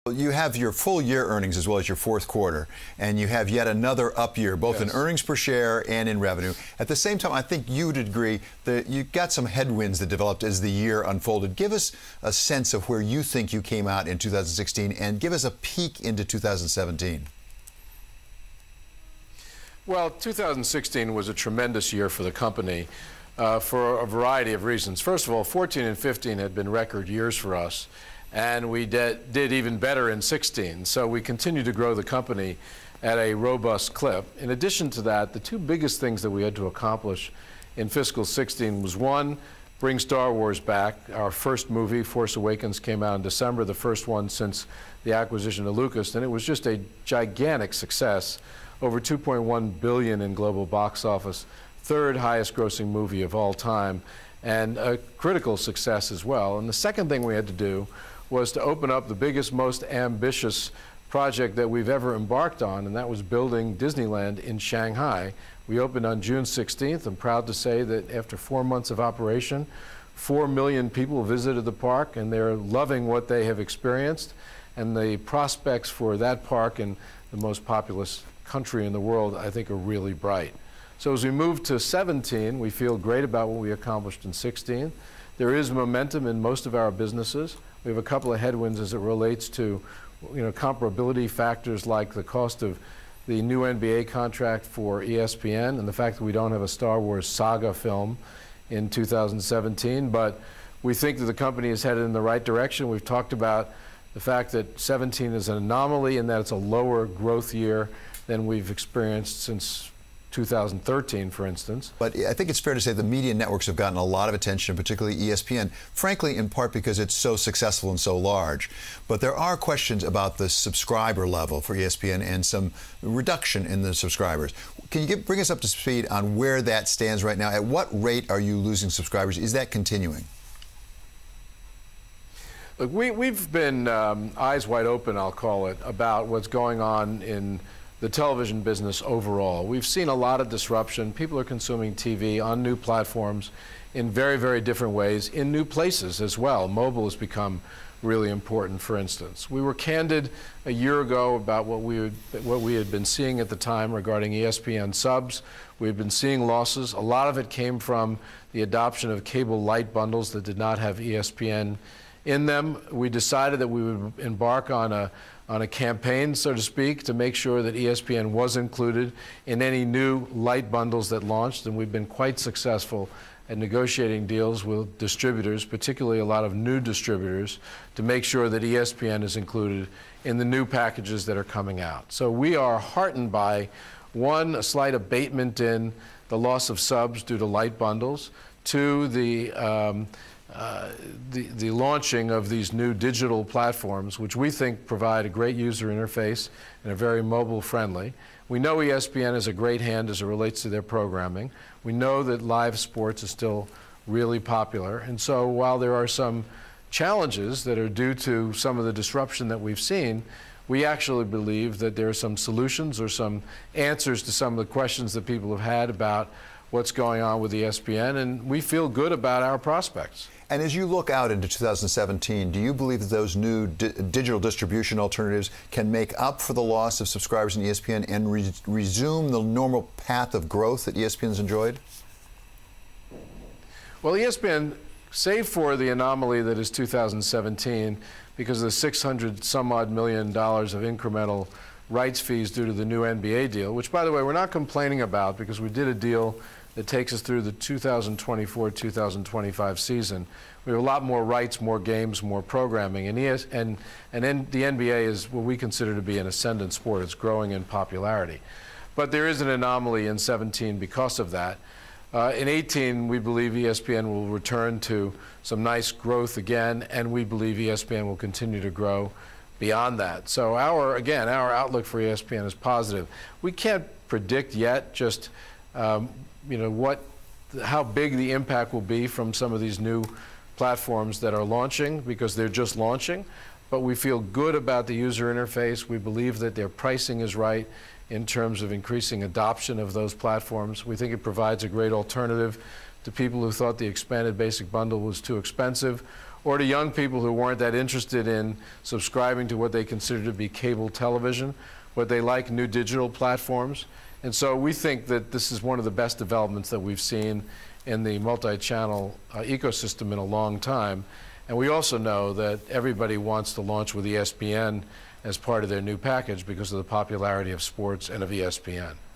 You have your full year earnings as well as your fourth quarter, and you have yet another up year, both in earnings per share and in revenue. At the same time, I think you would agree that you got some headwinds that developed as the year unfolded. Give us a sense of where you think you came out in 2016 and give us a peek into 2017. Well, 2016 was a tremendous year for the company for a variety of reasons. First of all, 14 and 15 had been record years for us, and we did even better in 16. So we continue to grow the company at a robust clip. In addition to that, the two biggest things that we had to accomplish in fiscal 16 was, one, bring Star Wars back. Our first movie, Force Awakens, came out in December, the first one since the acquisition of Lucas, and it was just a gigantic success. Over $2.1 billion in global box office, third highest grossing movie of all time, and a critical success as well. And the second thing we had to do was to open up the biggest, most ambitious project that we've ever embarked on, and that was building Disneyland in Shanghai. We opened on June 16th. I'm proud to say that after 4 months of operation, 4 million people visited the park, and they're loving what they have experienced. And the prospects for that park in the most populous country in the world, I think, are really bright. So as we move to 17, we feel great about what we accomplished in 16. There is momentum in most of our businesses. We have a couple of headwinds as it relates to, comparability factors like the cost of the new NBA contract for ESPN and the fact that we don't have a Star Wars saga film in 2017. But we think that the company is headed in the right direction. We've talked about the fact that 17 is an anomaly and that it's a lower growth year than we've experienced since 2013, for instance. But I think it's fair to say the media networks have gotten a lot of attention, particularly ESPN, frankly, in part because it's so successful and so large. But there are questions about the subscriber level for ESPN and some reduction in the subscribers. Can you bring us up to speed on where that stands right now? At what rate are you losing subscribers? Is that continuing? Look, we've been eyes wide open, I'll call it, about what's going on in the television business overall. We've seen a lot of disruption. People are consuming TV on new platforms in very, very different ways, in new places as well. Mobile has become really important, for instance. We were candid a year ago about what we had been seeing at the time regarding ESPN subs. We've been seeing losses. A lot of it came from the adoption of cable light bundles that did not have ESPN in them. We decided that we would embark on a campaign, so to speak, to make sure that ESPN was included in any new light bundles that launched, and we've been quite successful at negotiating deals with distributors, particularly a lot of new distributors, to make sure that ESPN is included in the new packages that are coming out. So we are heartened by, one, a slight abatement in the loss of subs due to light bundles, two, the launching of these new digital platforms, which we think provide a great user interface and are very mobile friendly. We know ESPN is a great hand as it relates to their programming. We know that live sports is still really popular. And so while there are some challenges that are due to some of the disruption that we've seen, we actually believe that there are some solutions or some answers to some of the questions that people have had about what's going on with ESPN, and we feel good about our prospects. And as you look out into 2017, do you believe that those new digital distribution alternatives can make up for the loss of subscribers in ESPN and resume the normal path of growth that ESPN's enjoyed? Well, ESPN, save for the anomaly that is 2017, because of the $600-some-odd million of incremental rights fees due to the new NBA deal, which, by the way, we're not complaining about because we did a deal that takes us through the 2024-2025 season. We have a lot more rights, more games, more programming, and the NBA is what we consider to be an ascendant sport. It's growing in popularity. But there is an anomaly in 17 because of that. In 18, we believe ESPN will return to some nice growth again, and we believe ESPN will continue to grow beyond that. So our outlook for ESPN is positive. We can't predict yet just how big the impact will be from some of these new platforms that are launching, because they're just launching. But we feel good about the user interface. We believe that their pricing is right in terms of increasing adoption of those platforms. We think it provides a great alternative to people who thought the expanded basic bundle was too expensive, or to young people who weren't that interested in subscribing to what they consider to be cable television, but they like new digital platforms. And so we think that this is one of the best developments that we've seen in the multi-channel ecosystem in a long time. And we also know that everybody wants to launch with ESPN as part of their new package because of the popularity of sports and of ESPN.